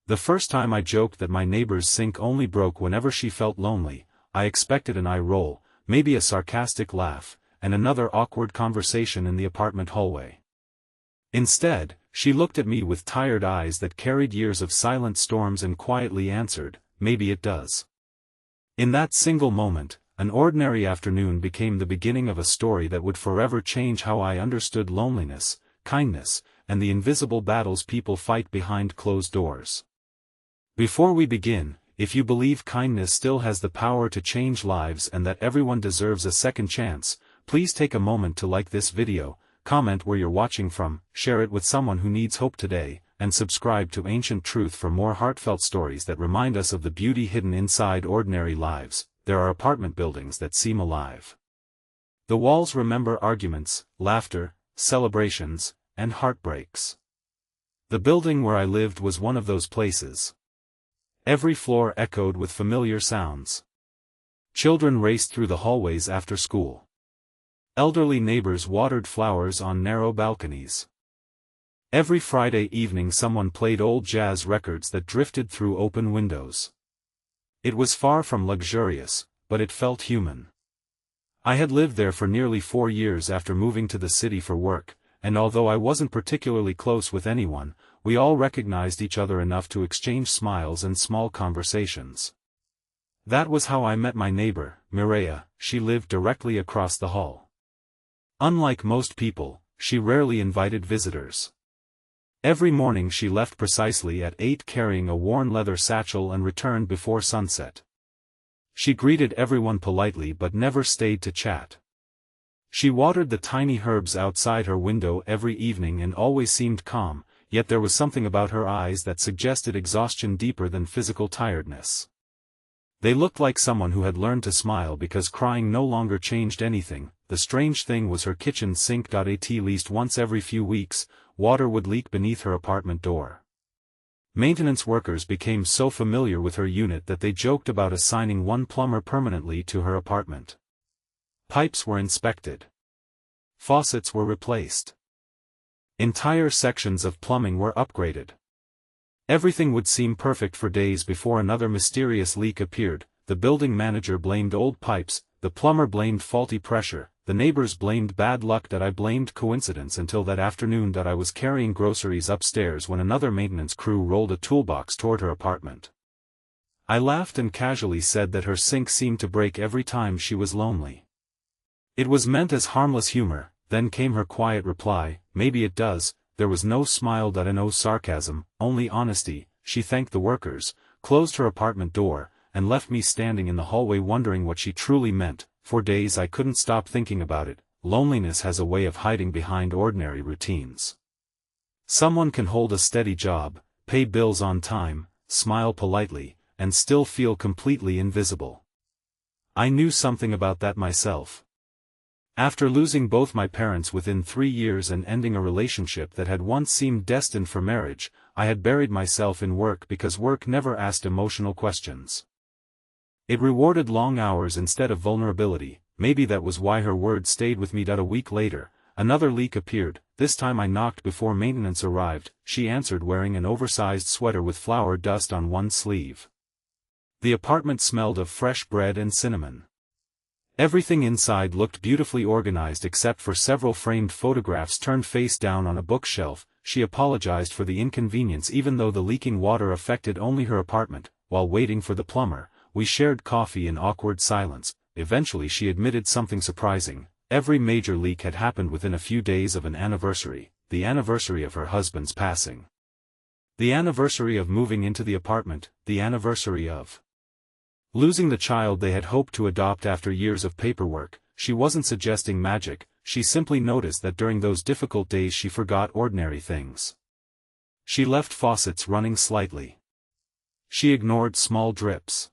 The first time I joked that my neighbor's sink only broke whenever she felt lonely, I expected an eye roll, maybe a sarcastic laugh, and another awkward conversation in the apartment hallway. Instead, she looked at me with tired eyes that carried years of silent storms and quietly answered, "Maybe it does." In that single moment, an ordinary afternoon became the beginning of a story that would forever change how I understood loneliness, kindness, and the invisible battles people fight behind closed doors. Before we begin, if you believe kindness still has the power to change lives and that everyone deserves a second chance, please take a moment to like this video, comment where you're watching from, share it with someone who needs hope today, and subscribe to Ancient Truth for more heartfelt stories that remind us of the beauty hidden inside ordinary lives. There are apartment buildings that seem alive. The walls remember arguments, laughter, celebrations, and heartbreaks. The building where I lived was one of those places. Every floor echoed with familiar sounds. Children raced through the hallways after school. Elderly neighbors watered flowers on narrow balconies. Every Friday evening someone played old jazz records that drifted through open windows. It was far from luxurious, but it felt human. I had lived there for nearly 4 years after moving to the city for work, and although I wasn't particularly close with anyone, we all recognized each other enough to exchange smiles and small conversations. That was how I met my neighbor, Mireya. She lived directly across the hall. Unlike most people, she rarely invited visitors. Every morning she left precisely at 8 carrying a worn leather satchel and returned before sunset. She greeted everyone politely but never stayed to chat. She watered the tiny herbs outside her window every evening and always seemed calm, yet there was something about her eyes that suggested exhaustion deeper than physical tiredness. They looked like someone who had learned to smile because crying no longer changed anything. The strange thing was her kitchen sink. At least once every few weeks, water would leak beneath her apartment door. Maintenance workers became so familiar with her unit that they joked about assigning one plumber permanently to her apartment. Pipes were inspected. Faucets were replaced. Entire sections of plumbing were upgraded. Everything would seem perfect for days before another mysterious leak appeared. The building manager blamed old pipes, the plumber blamed faulty pressure, the neighbors blamed bad luck. I blamed coincidence until that afternoon I was carrying groceries upstairs when another maintenance crew rolled a toolbox toward her apartment. I laughed and casually said that her sink seemed to break every time she was lonely. It was meant as harmless humor. Then came her quiet reply, "Maybe it does." There was no smile, no sarcasm, only honesty. She thanked the workers, closed her apartment door, and left me standing in the hallway wondering what she truly meant. For days I couldn't stop thinking about it. Loneliness has a way of hiding behind ordinary routines. Someone can hold a steady job, pay bills on time, smile politely, and still feel completely invisible. I knew something about that myself. After losing both my parents within 3 years and ending a relationship that had once seemed destined for marriage, I had buried myself in work because work never asked emotional questions. It rewarded long hours instead of vulnerability. Maybe that was why her words stayed with me. A week later, another leak appeared. This time I knocked before maintenance arrived. She answered wearing an oversized sweater with flour dust on one sleeve. The apartment smelled of fresh bread and cinnamon. Everything inside looked beautifully organized except for several framed photographs turned face down on a bookshelf. She apologized for the inconvenience even though the leaking water affected only her apartment. While waiting for the plumber, we shared coffee in awkward silence. Eventually she admitted something surprising. Every major leak had happened within a few days of an anniversary, the anniversary of her husband's passing. The anniversary of moving into the apartment, the anniversary of losing the child they had hoped to adopt after years of paperwork. She wasn't suggesting magic, she simply noticed that during those difficult days she forgot ordinary things. She left faucets running slightly. She ignored small drips.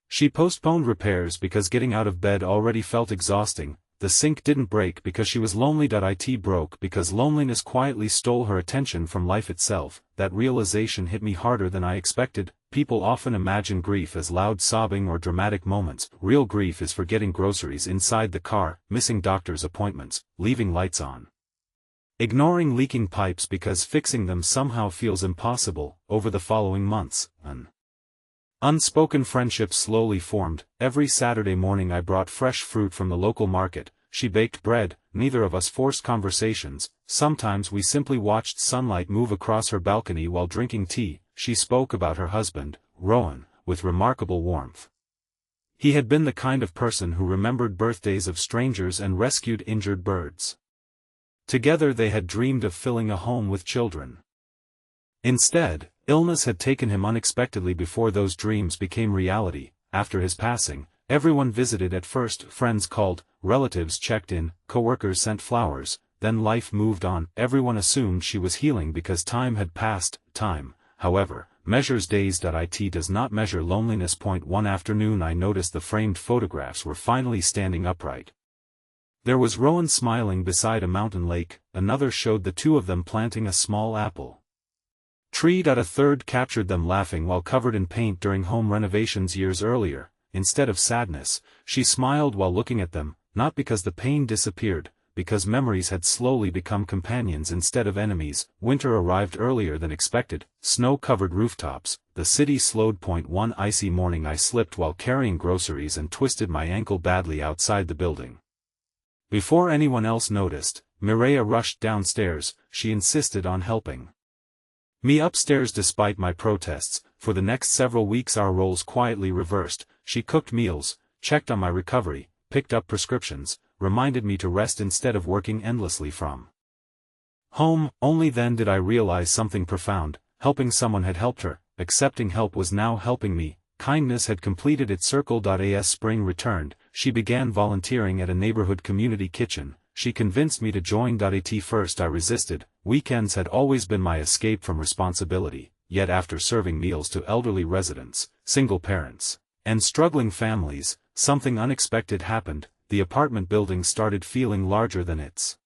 She postponed repairs because getting out of bed already felt exhausting. The sink didn't break because she was lonely. It broke because loneliness quietly stole her attention from life itself. That realization hit me harder than I expected. People often imagine grief as loud sobbing or dramatic moments. Real grief is forgetting groceries inside the car, missing doctor's appointments, leaving lights on. ignoring leaking pipes because fixing them somehow feels impossible. Over the following months, an unspoken friendship slowly formed. Every Saturday morning I brought fresh fruit from the local market, she baked bread, neither of us forced conversations, sometimes we simply watched sunlight move across her balcony while drinking tea. She spoke about her husband, Rowan, with remarkable warmth. He had been the kind of person who remembered birthdays of strangers and rescued injured birds. Together they had dreamed of filling a home with children. Instead, illness had taken him unexpectedly before those dreams became reality. After his passing, everyone visited. At first, friends called, relatives checked in, coworkers sent flowers, then life moved on. Everyone assumed she was healing because time had passed. Time, however, measures days. It does not measure loneliness. One afternoon I noticed the framed photographs were finally standing upright. There was Rowan smiling beside a mountain lake, another showed the two of them planting a small apple tree. A third captured them laughing while covered in paint during home renovations years earlier. Instead of sadness, she smiled while looking at them, not because the pain disappeared, because memories had slowly become companions instead of enemies. Winter arrived earlier than expected, snow-covered rooftops, the city slowed. One icy morning I slipped while carrying groceries and twisted my ankle badly outside the building. Before anyone else noticed, Mireia rushed downstairs. She insisted on helping me upstairs despite my protests. For the next several weeks our roles quietly reversed. She cooked meals, checked on my recovery, picked up prescriptions, reminded me to rest instead of working endlessly from home. Only then did I realize something profound. Helping someone had helped her, accepting help was now helping me. Kindness had completed its circle. As spring returned, she began volunteering at a neighborhood community kitchen. She convinced me to join. At first I resisted. Weekends had always been my escape from responsibility, yet after serving meals to elderly residents, single parents, and struggling families, something unexpected happened. The apartment building started feeling larger than its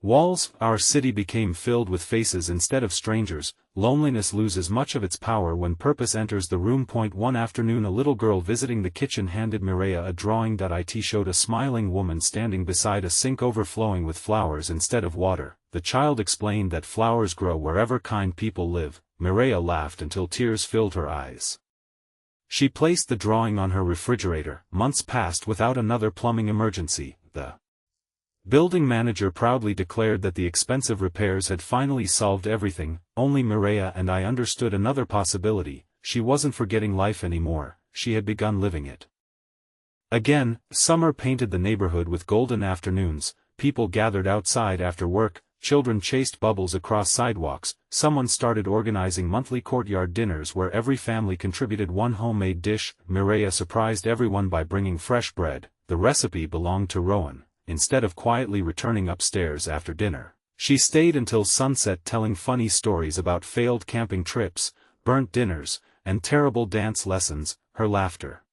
walls. Our city became filled with faces instead of strangers. Loneliness loses much of its power when purpose enters the room. One afternoon a little girl visiting the kitchen handed Mireia a drawing. It showed a smiling woman standing beside a sink overflowing with flowers instead of water. The child explained that flowers grow wherever kind people live. Mireia laughed until tears filled her eyes. She placed the drawing on her refrigerator. Months passed without another plumbing emergency. The building manager proudly declared that the expensive repairs had finally solved everything. Only Mireia and I understood another possibility. She wasn't forgetting life anymore, she had begun living it. Again, summer painted the neighborhood with golden afternoons, people gathered outside after work, children chased bubbles across sidewalks, someone started organizing monthly courtyard dinners where every family contributed one homemade dish. Mireia surprised everyone by bringing fresh bread. The recipe belonged to Rowan. Instead of quietly returning upstairs after dinner, she stayed until sunset telling funny stories about failed camping trips, burnt dinners, and terrible dance lessons. Her laughter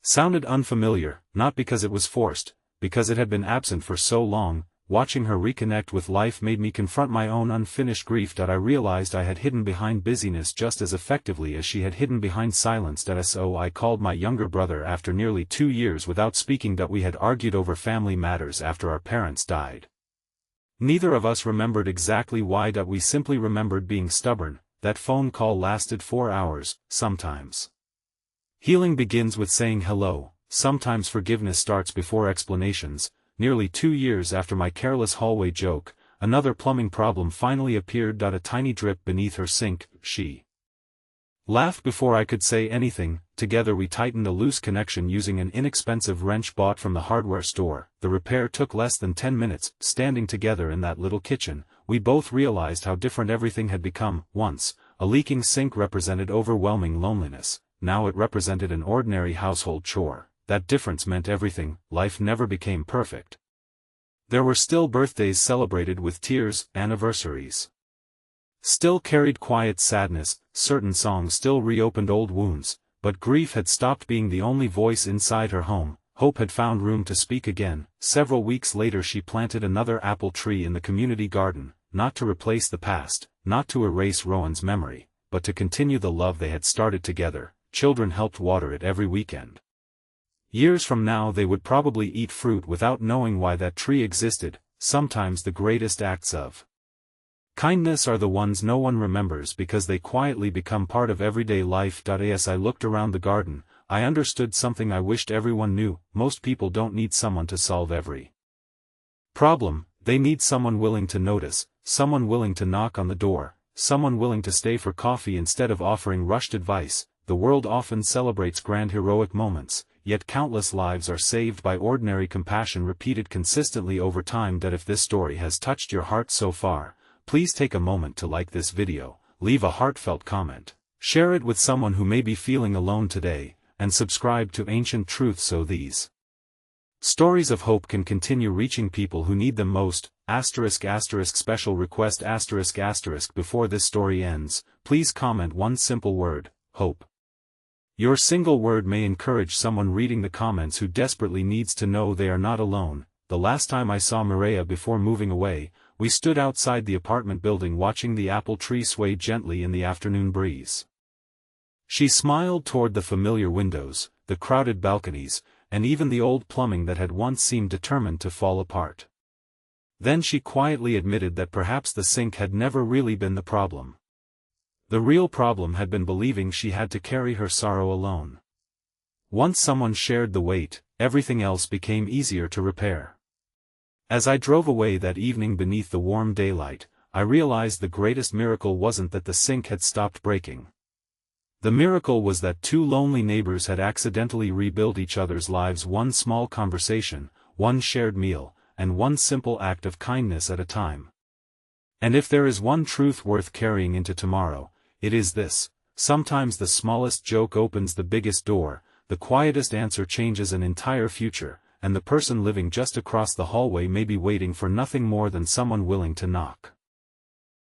sounded unfamiliar, not because it was forced, because it had been absent for so long. Watching her reconnect with life made me confront my own unfinished grief. I realized I had hidden behind busyness just as effectively as she had hidden behind silence. So I called my younger brother after nearly 2 years without speaking. We had argued over family matters after our parents died. Neither of us remembered exactly why. We simply remembered being stubborn. That phone call lasted 4 hours. Sometimes healing begins with saying hello, sometimes forgiveness starts before explanations. Nearly 2 years after my careless hallway joke, another plumbing problem finally appeared. A tiny drip beneath her sink. She laughed before I could say anything. Together we tightened a loose connection using an inexpensive wrench bought from the hardware store. The repair took less than 10 minutes. Standing together in that little kitchen, we both realized how different everything had become. Once, a leaking sink represented overwhelming loneliness. Now it represented an ordinary household chore. That difference meant everything. Life never became perfect. There were still birthdays celebrated with tears, anniversaries still carried quiet sadness, certain songs still reopened old wounds, but grief had stopped being the only voice inside her home. Hope had found room to speak again. Several weeks later she planted another apple tree in the community garden, not to replace the past, not to erase Rowan's memory, but to continue the love they had started together. Children helped water it every weekend. Years from now they would probably eat fruit without knowing why that tree existed. sometimes the greatest acts of kindness are the ones no one remembers because they quietly become part of everyday life. As I looked around the garden, I understood something I wished everyone knew: most people don't need someone to solve every problem, they need someone willing to notice, someone willing to knock on the door, someone willing to stay for coffee instead of offering rushed advice. The world often celebrates grand heroic moments, yet countless lives are saved by ordinary compassion repeated consistently over time. If this story has touched your heart so far, please take a moment to like this video, leave a heartfelt comment, share it with someone who may be feeling alone today, and subscribe to Ancient Truth so these stories of hope can continue reaching people who need them most. Special request ***. Before this story ends, please comment one simple word: hope. Your single word may encourage someone reading the comments who desperately needs to know they are not alone. The last time I saw Mireya before moving away, we stood outside the apartment building watching the apple tree sway gently in the afternoon breeze. She smiled toward the familiar windows, the crowded balconies, and even the old plumbing that had once seemed determined to fall apart. Then she quietly admitted that perhaps the sink had never really been the problem. The real problem had been believing she had to carry her sorrow alone. Once someone shared the weight, everything else became easier to repair. As I drove away that evening beneath the warm daylight, I realized the greatest miracle wasn't that the sink had stopped breaking. The miracle was that two lonely neighbors had accidentally rebuilt each other's lives, one small conversation, one shared meal, and one simple act of kindness at a time. And if there is one truth worth carrying into tomorrow, it is this: sometimes the smallest joke opens the biggest door, the quietest answer changes an entire future, and the person living just across the hallway may be waiting for nothing more than someone willing to knock.